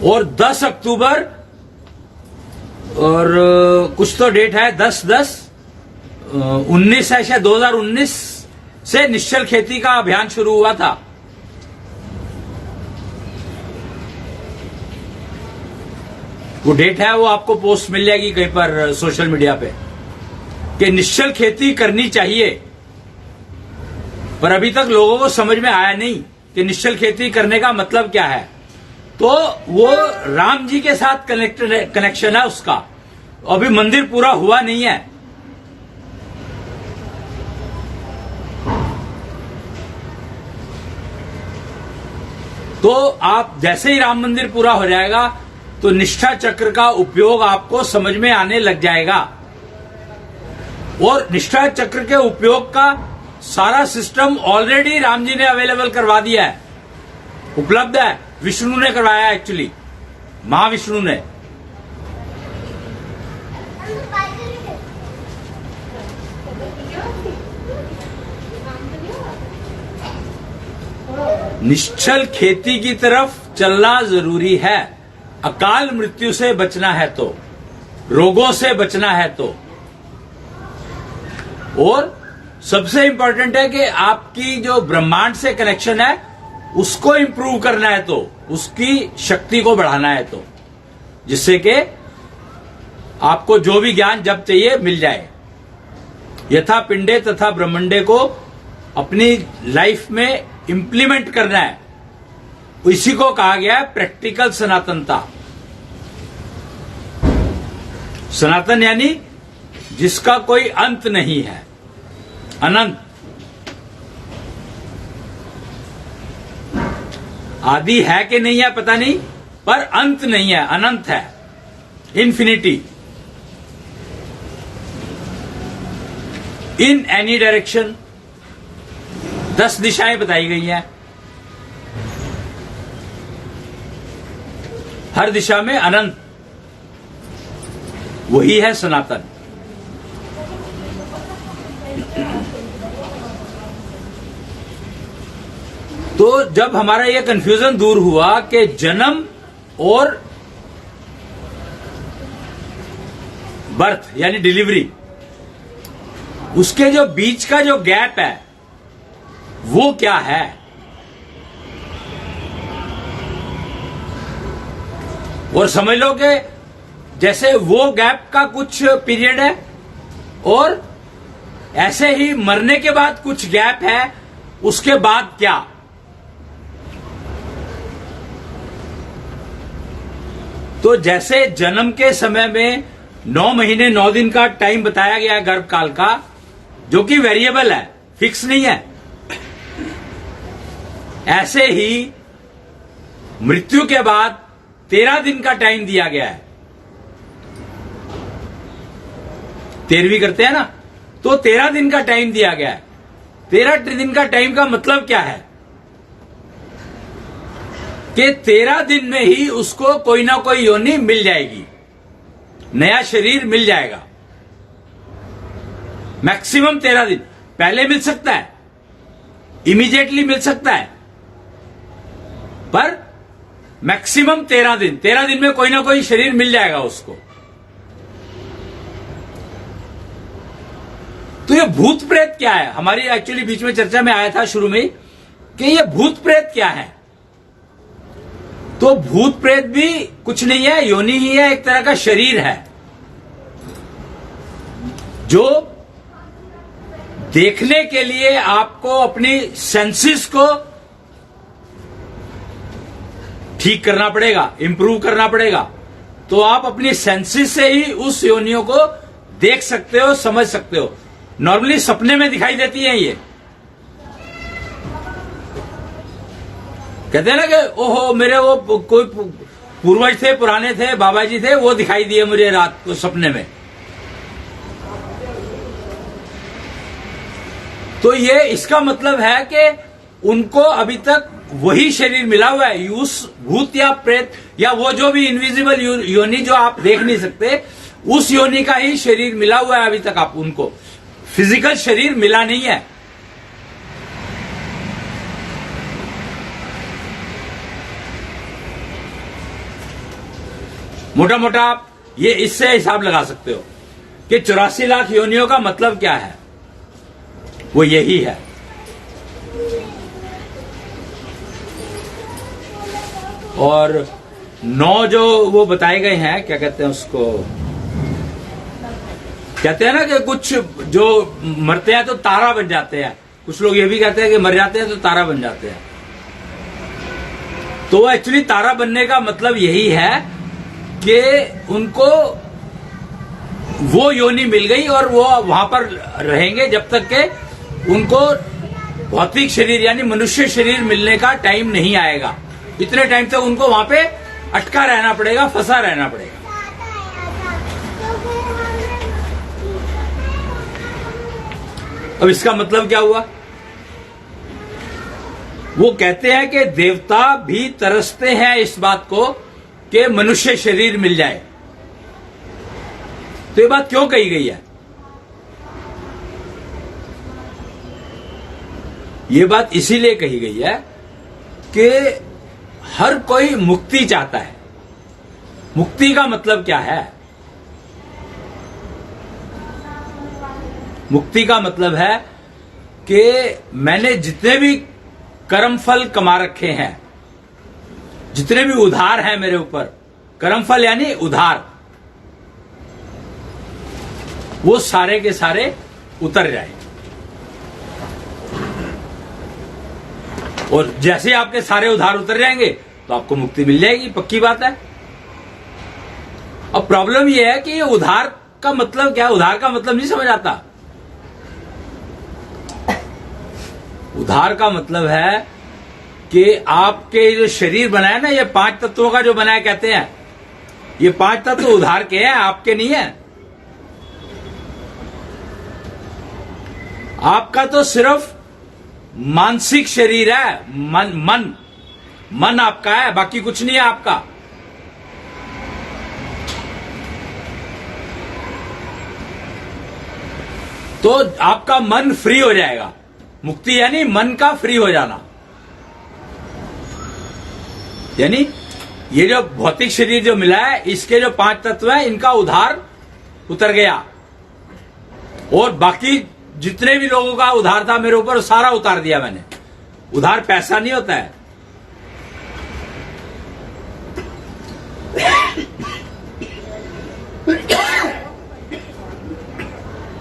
और 10 अक्टूबर और कुछ तो डेट है, 10/10/19 है शायद, 2019 से निश्चल खेती का अभियान शुरू हुआ था। वो डेट है, वो आपको पोस्ट मिल जाएगी कहीं पर सोशल मीडिया पे, कि निश्चल खेती करनी चाहिए। पर अभी तक लोगों को समझ में आया नहीं कि निश्चल खेती करने का मतलब क्या है। तो वो राम जी के साथ कनेक्शन है उसका। अभी मंदिर पूरा हुआ नहीं है। तो आप जैसे ही राम मंदिर पूरा हो जाएगा तो निष्ठा चक्र का उपयोग आपको समझ में आने लग जाएगा। और निष्ठा चक्र के उपयोग का सारा सिस्टम ऑलरेडी राम जी ने अवेलेबल करवा दिया है, उपलब्ध है। विष्णु ने करवाया, एक्चुअली महाविष्णु ने। निश्चल खेती की तरफ चलना जरूरी है। अकाल मृत्यु से बचना है तो, रोगों से बचना है तो, और सबसे इंपॉर्टेंट है कि आपकी जो ब्रह्मांड से कनेक्शन है उसको इंप्रूव करना है, तो उसकी शक्ति को बढ़ाना है, तो जिससे कि आपको जो भी ज्ञान जब चाहिए मिल जाए। यथा पिंडे तथा ब्रह्मंडे को अपनी लाइफ में इंप्लीमेंट करना है। इसी को कहा गया है प्रैक्टिकल सनातनता। सनातन यानी जिसका कोई अंत नहीं है, अनंत। आदि है कि नहीं है पता नहीं, पर अंत नहीं है, अनंत है, इन्फिनिटी। इन एनी डायरेक्शन 10 दिशाएं बताई गई हैं। हर दिशा में अनंत, वही है सनातन। तो जब हमारा यह कंफ्यूजन दूर हुआ कि जन्म और बर्थ यानी डिलीवरी, उसके जो बीच का जो गैप है वो क्या है, और समझ लो कि जैसे वो गैप का कुछ पीरियड है और ऐसे ही मरने के बाद कुछ गैप है, उसके बाद क्या। तो जैसे जन्म के समय में 9 महीने 9 दिन का टाइम बताया गया है गर्भकाल का, जो कि वेरिएबल है, फिक्स नहीं है, ऐसे ही मृत्यु के बाद 13 दिन का टाइम दिया गया है। 13वीं करते हैं ना, तो 13 दिन का टाइम दिया गया है। 13 दिन का टाइम का मतलब क्या है कि 13 दिन में ही उसको कोई ना कोई योनि मिल जाएगी, नया शरीर मिल जाएगा। मैक्सिमम 13 दिन, पहले मिल सकता है, इमीडिएटली मिल सकता है, पर मैक्सिमम 13 दिन। 13 दिन में कोई ना कोई शरीर मिल जाएगा उसको। तो ये भूत प्रेत क्या है, हमारी एक्चुअली बीच में चर्चा में आया था शुरू में कि ये भूत प्रेत क्या है। तो भूत प्रेत भी कुछ नहीं है, योनि ही है, एक तरह का शरीर है जो देखने के लिए आपको अपनी सेंसेस को ठीक करना पड़ेगा, इंप्रूव करना पड़ेगा। तो आप अपनी सेंसेस से ही उस योनियों को देख सकते हो, समझ सकते हो। नॉर्मली सपने में दिखाई देती हैं ये। कहते हैं ना कि ओहो मेरे वो कोई पूर्वज थे, पुराने थे, बाबा जी थे, वो दिखाई दिए मुझे रात को सपने में। तो ये इसका मतलब है कि उनको अभी तक वही शरीर मिला हुआ है, उस भूत या प्रेत या वो जो भी इनविजिबल योनि जो आप देख नहीं सकते, उस योनि का ही शरीर मिला हुआ है अभी तक। आप उनको फिजिकल शरीर मिला नहीं है। मोटा मोटा आप ये इससे हिसाब लगा सकते हो कि 84 लाख योनियों का मतलब क्या है, वो यही है। और 9 जो वो बताए गए हैं, क्या कहते हैं उसको, कहते हैं ना कि कुछ जो मरते हैं तो तारा बन जाते हैं, कुछ लोग ये भी कहते हैं कि मर जाते हैं तो तारा बन जाते हैं। तो एक्चुअली तारा बनने का मतलब यही है कि उनको वो योनि मिल गई और वो वहां पर रहेंगे जब तक के उनको भौतिक शरीर यानी मनुष्य शरीर मिलने का टाइम नहीं आएगा। इतने टाइम तक उनको वहां पे अटका रहना पड़ेगा, फंसा रहना पड़ेगा। अब इसका मतलब क्या हुआ? वो कहते हैं कि देवता भी तरसते हैं इस बात को कि मनुष्य शरीर मिल जाए। तो ये बात क्यों कही गई है? ये बात इसीलिए कही गई है कि हर कोई मुक्ति चाहता है। मुक्ति का मतलब क्या है? मुक्ति का मतलब है कि मैंने जितने भी कर्म फल कमा रखे हैं, जितने भी उधार हैं मेरे ऊपर, कर्म फल यानी उधार, वो सारे के सारे उतर जाए। और जैसे आपके सारे उधार उतर जाएंगे तो आपको मुक्ति मिल जाएगी, पक्की बात है। अब प्रॉब्लम यह है कि ये उधार का मतलब क्या? उधार का मतलब नहीं समझ आता। उधार का मतलब है कि आपके जो शरीर बना है ना, ये 5 तत्वों का जो बना है, कहते हैं ये 5 तत्व उधार के हैं, आपके नहीं है। आपका तो सिर्फ मानसिक शरीर है, मन आपका है, बाकी कुछ नहीं है आपका। तो आपका मन फ्री हो जाएगा। मुक्ति यानी मन का फ्री हो जाना। यानी ये जो भौतिक शरीर जो मिला है, इसके जो 5 तत्व हैं, इनका उधार उतर गया। और बाकी जितने भी लोगों का उधार था मेरे ऊपर, सारा उतार दिया मैंने। उधार पैसा नहीं होता है।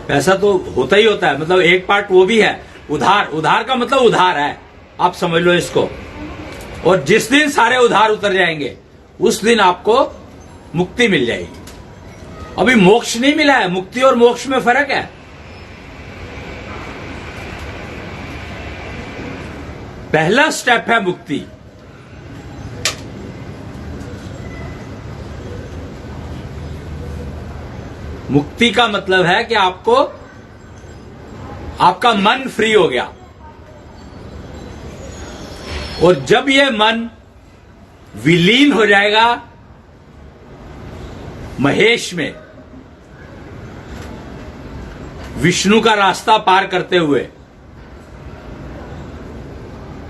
पैसा तो होता ही होता है, मतलब एक पार्ट वो भी है। उधार, उधार का मतलब उधार है, आप समझ लो इसको। और जिस दिन सारे उधार उतर जाएंगे उस दिन आपको मुक्ति मिल जाएगी। अभी मोक्ष नहीं मिला है, मुक्ति और मोक्ष में फर्क है। पहला स्टेप है मुक्ति। मुक्ति का मतलब है कि आपको, आपका मन फ्री हो गया, और जब यह मन विलीन हो जाएगा महेश में, विष्णु का रास्ता पार करते हुए,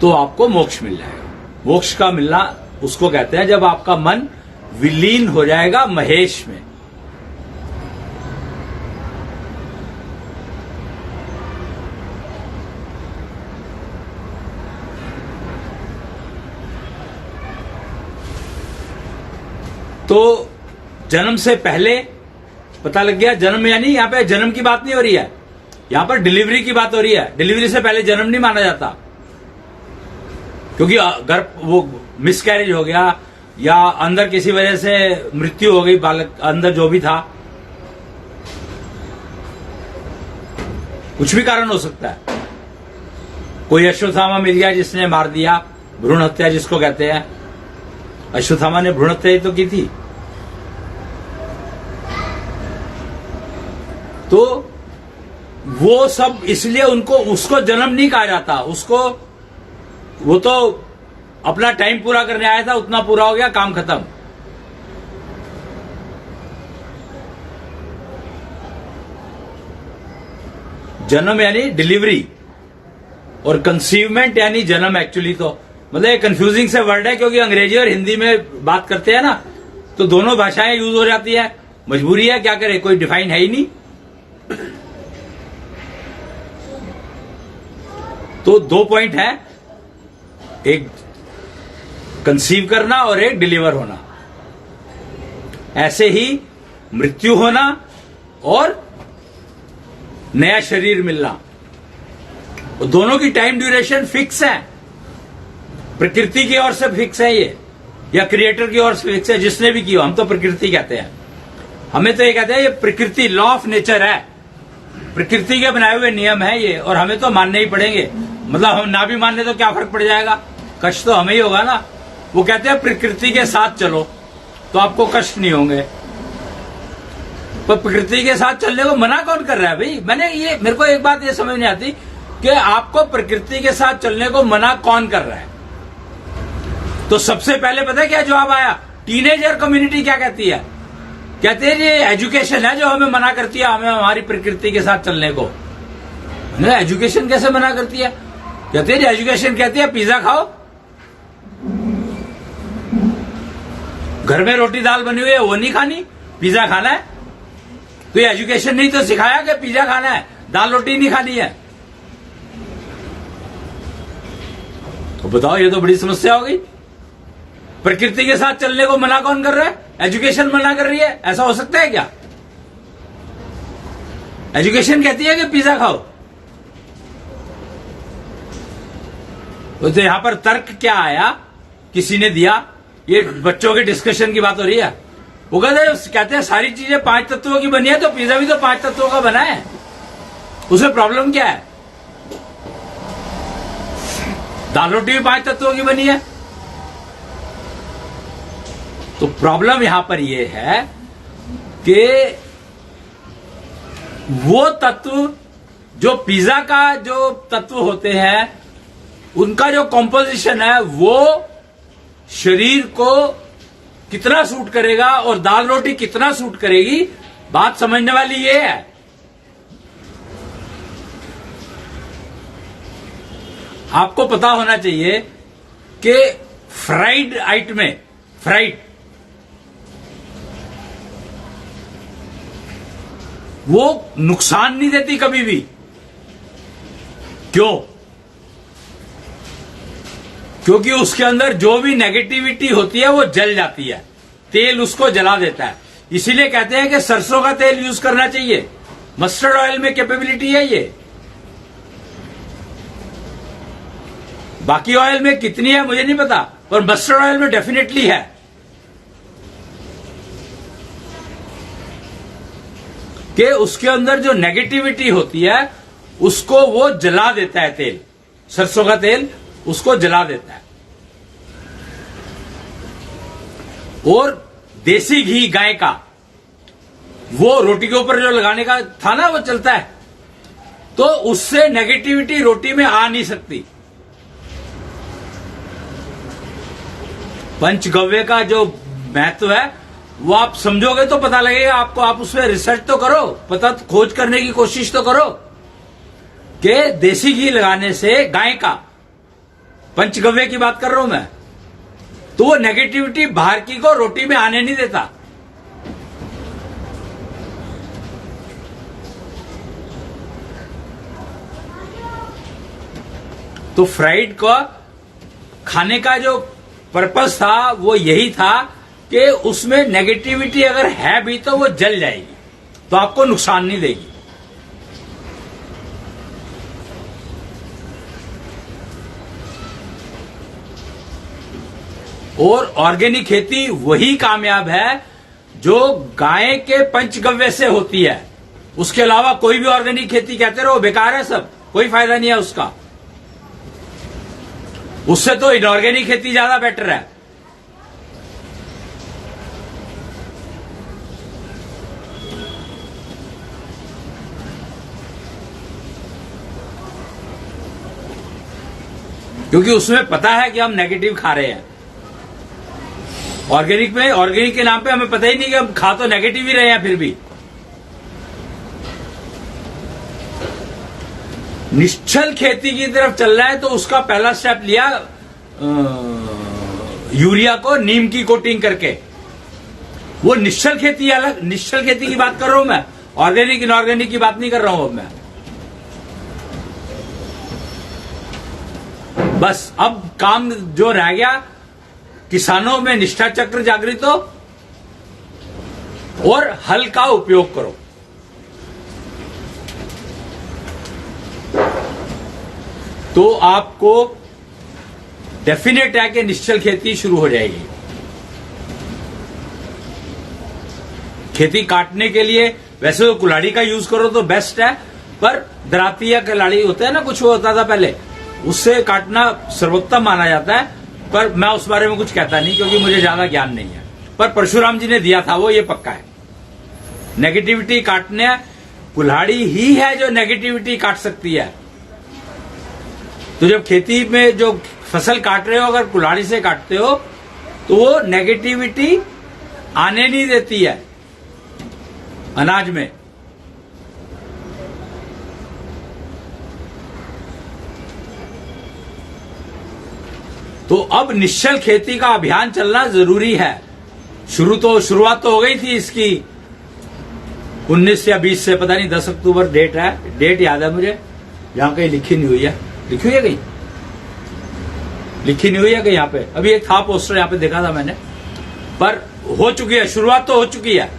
तो आपको मोक्ष मिल जाएगा। मोक्ष का मिलना उसको कहते हैं जब आपका मन विलीन हो जाएगा महेश में। तो जन्म से पहले पता लग गया, जन्म यानी यहां पे जन्म की बात नहीं हो रही है, यहां पर डिलीवरी की बात हो रही है। डिलीवरी से पहले जन्म नहीं माना जाता, क्योंकि अगर वो मिसकैरेज हो गया या अंदर किसी वजह से मृत्यु हो गई, बालक अंदर जो भी था, कुछ भी कारण हो सकता है। कोई अश्वत्थामा मिल गया जिसने मार दिया, भ्रूण हत्या जिसको कहते हैं। अश्वत्थामा ने भ्रूण हत्या तो की थी। तो वो सब इसलिए उनको, उसको जन्म नहीं कहा जाता, उसको, वो तो अपना टाइम पूरा करने आया था, उतना पूरा हो गया, काम खत्म। जन्म यानी डिलीवरी, और कंसीवमेंट यानी जन्म। एक्चुअली तो मतलब एक कंफ्यूजिंग से वर्ड है, क्योंकि अंग्रेजी और हिंदी में बात करते हैं ना, तो दोनों भाषाएं यूज हो जाती है। मजबूरी है, क्या करे, कोई डिफाइन है ही नहीं। तो दो पॉइंट है, एक कंसीव करना और एक डिलीवर होना। ऐसे ही मृत्यु होना और नया शरीर मिलना, दोनों की टाइम ड्यूरेशन फिक्स है। प्रकृति की ओर से फिक्स है ये, या क्रिएटर की ओर से फिक्स है, जिसने भी किया। हम तो प्रकृति कहते हैं, हमें तो ये कहते हैं ये प्रकृति, लॉ ऑफ नेचर है, प्रकृति के बनाए हुए नियम है ये, और हमें तो मानने ही पड़ेंगे। मतलब हम ना भी मानने तो क्या फर्क पड़ जाएगा, कष्ट तो हमें ही होगा ना। वो कहते हैं प्रकृति के साथ चलो तो आपको कष्ट नहीं होंगे। पर प्रकृति के साथ चलने को मना कौन कर रहा है भाई? मेरे को एक बात ये समझ नहीं आती कि आपको प्रकृति के साथ चलने को मना कौन कर रहा है। तो सबसे पहले पता है क्या जवाब आया? टीनेजर कम्युनिटी क्या कहती है? कहते हैं ये एजुकेशन है जो हमें मना करती है, हमें हमारी प्रकृति के साथ चलने को। एजुकेशन कैसे मना करती है? कहते हैं एजुकेशन कहती है पिज्जा खाओ, घर में रोटी दाल बनी हुई है वो नहीं खानी, पिज्जा खाना है। तो ये एजुकेशन नहीं तो सिखाया कि पिज्जा खाना है, दाल रोटी नहीं खानी है। तो बताओ, ये तो बड़ी समस्या हो गई। प्रकृति के साथ चलने को मना कौन कर रहा है? एजुकेशन मना कर रही है। ऐसा हो सकता है क्या? एजुकेशन कहती है कि पिज्जा खाओ। तो यहां पर तर्क क्या आया, किसी ने दिया, ये बच्चों के डिस्कशन की बात हो रही है। वो कहते हैं सारी चीजें 5 तत्वों की बनी है, तो पिज्जा भी तो 5 तत्वों का बना है, उसमें प्रॉब्लम क्या है? दाल रोटी भी 5 तत्वों की बनी है। तो प्रॉब्लम यहां पर यह है कि वो तत्व जो पिज्जा का जो तत्व होते हैं, उनका जो कॉम्पोजिशन है वो शरीर को कितना सूट करेगा और दाल रोटी कितना सूट करेगी, बात समझने वाली ये है। आपको पता होना चाहिए कि फ्राइड आइटमें, फ्राइड वो नुकसान नहीं देती कभी भी। क्यों? क्योंकि उसके अंदर जो भी नेगेटिविटी होती है वो जल जाती है, तेल उसको जला देता है। इसीलिए कहते हैं कि सरसों का तेल यूज करना चाहिए। मस्टर्ड ऑयल में कैपेबिलिटी है ये। बाकी ऑयल में कितनी है मुझे नहीं पता, पर मस्टर्ड ऑयल में डेफिनेटली है। कि उसके अंदर जो नेगेटिविटी होती है उसको वो जला देता है। तेल, सरसों का तेल उसको जला देता है। और देसी घी गाय का, वो रोटी के ऊपर जो लगाने का था ना, वो चलता है, तो उससे नेगेटिविटी रोटी में आ नहीं सकती। पंचगव्य का जो महत्व है वो आप समझोगे तो पता लगेगा आपको। आप उसमें रिसर्च तो करो, पता तो खोज करने की कोशिश तो करो कि देसी घी लगाने से, गाय का, पंचगव्य की बात कर रहा हूं मैं, तो वो नेगेटिविटी बाहर की को रोटी में आने नहीं देता। तो फ्राइड का खाने का जो पर्पस था वो यही था कि उसमें नेगेटिविटी अगर है भी तो वो जल जाएगी, तो आपको नुकसान नहीं देगी। और ऑर्गेनिक खेती वही कामयाब है जो गाय के पंचगव्य से होती है। उसके अलावा कोई भी ऑर्गेनिक खेती कहते रहो बेकार है, सब कोई फायदा नहीं है उसका। उससे तो इनऑर्गेनिक खेती ज्यादा बेटर है। क्योंकि उसमें पता है कि हम नेगेटिव खा रहे हैं। ऑर्गेनिक में, ऑर्गेनिक के नाम पे हमें पता ही नहीं कि हम खा तो नेगेटिव ही रहे हैं। फिर भी निश्चल खेती की तरफ चल रहा है, तो उसका पहला स्टेप लिया यूरिया को नीम की कोटिंग करके। वो निश्चल खेती अलग, निश्चल खेती की बात कर रहा हूं मैं, ऑर्गेनिक इनऑर्गेनिक की बात नहीं कर रहा हूं अब मैं। बस अब काम जो रह गया, किसानों में निष्ठा चक्र जागृत हो और हल का उपयोग करो। तो आपको डेफिनेट है कि निश्चल खेती शुरू हो जाएगी। खेती काटने के लिए वैसे तो कुल्हाड़ी का यूज करो तो बेस्ट है, पर दराती या कुल्हाड़ी होता है ना, कुछ वो होता था पहले, उससे काटना सर्वोत्तम माना जाता है। पर मैं उस बारे में कुछ कहता नहीं क्योंकि मुझे ज्यादा ज्ञान नहीं है। पर परशुराम जी ने दिया था वो, ये पक्का है। नेगेटिविटी काटने कुल्हाड़ी ही है जो नेगेटिविटी काट सकती है। तो जब खेती में जो फसल काट रहे हो, अगर कुल्हाड़ी से काटते हो तो वो नेगेटिविटी आने नहीं देती है अनाज में। तो अब निश्चल खेती का अभियान चलना जरूरी है। शुरुआत तो हो गई थी इसकी 19 या 20 से, पता नहीं 10 अक्टूबर डेट है, डेट याद है मुझे, यहां कहीं लिखी नहीं हुई है। लिखी हुई है कहीं? लिखी नहीं हुई है कहीं यहाँ पे? अभी एक था पोस्टर यहाँ पे देखा था मैंने, पर हो चुकी है, शुरुआत तो हो चुकी है।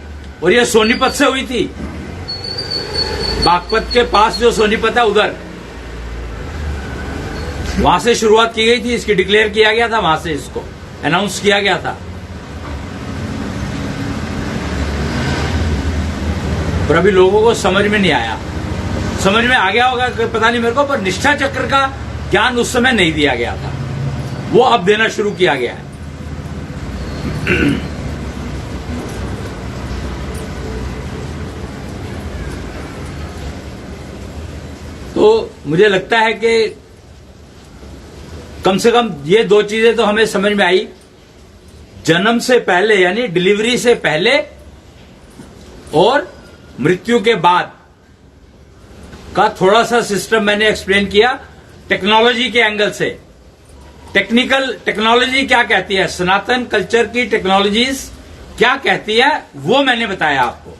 और ये सोनीपत से हुई थी, बागपत के पास जो सोनीपत है उधर, वहां से शुरुआत की गई थी इसकी, डिक्लेयर किया गया था, वहां से इसको अनाउंस किया गया था। पर अभी लोगों को समझ में नहीं आया। समझ में आ गया होगा पता नहीं मेरे को, पर निष्ठा चक्र का ज्ञान उस समय नहीं दिया गया था, वो अब देना शुरू किया गया है। तो मुझे लगता है कि कम से कम ये दो चीजें तो हमें समझ में आई। जन्म से पहले यानी डिलीवरी से पहले और मृत्यु के बाद का थोड़ा सा सिस्टम मैंने एक्सप्लेन किया टेक्नोलॉजी के एंगल से। टेक्नोलॉजी क्या कहती है, सनातन कल्चर की टेक्नोलॉजीज क्या कहती है, वो मैंने बताया आपको।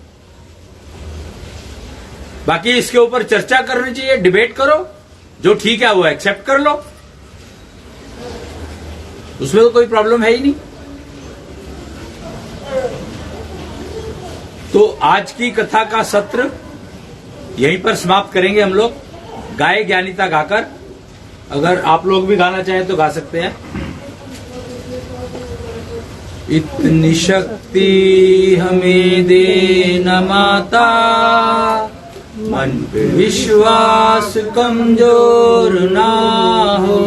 बाकी इसके ऊपर चर्चा करनी चाहिए, डिबेट करो, जो ठीक है वो एक्सेप्ट कर लो, उसमें तो कोई प्रॉब्लम है ही नहीं। तो आज की कथा का सत्र यहीं पर समाप्त करेंगे हम लोग। गाए ज्ञानिता गाकर, अगर आप लोग भी गाना चाहें तो गा सकते हैं। इतनी शक्ति हमें दे न माता, मन पे विश्वास कमजोर ना हो।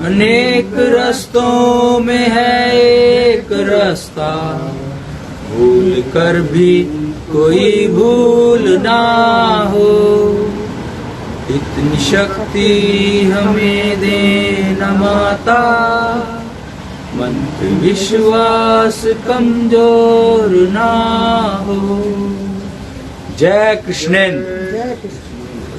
अनेक रास्तों में है एक रास्ता, भूल कर भी कोई भूल ना हो। इतनी शक्ति हमें दे न माता, मन पे विश्वास कमजोर ना हो। जय कृष्णेन्द्र। जय कृष्ण।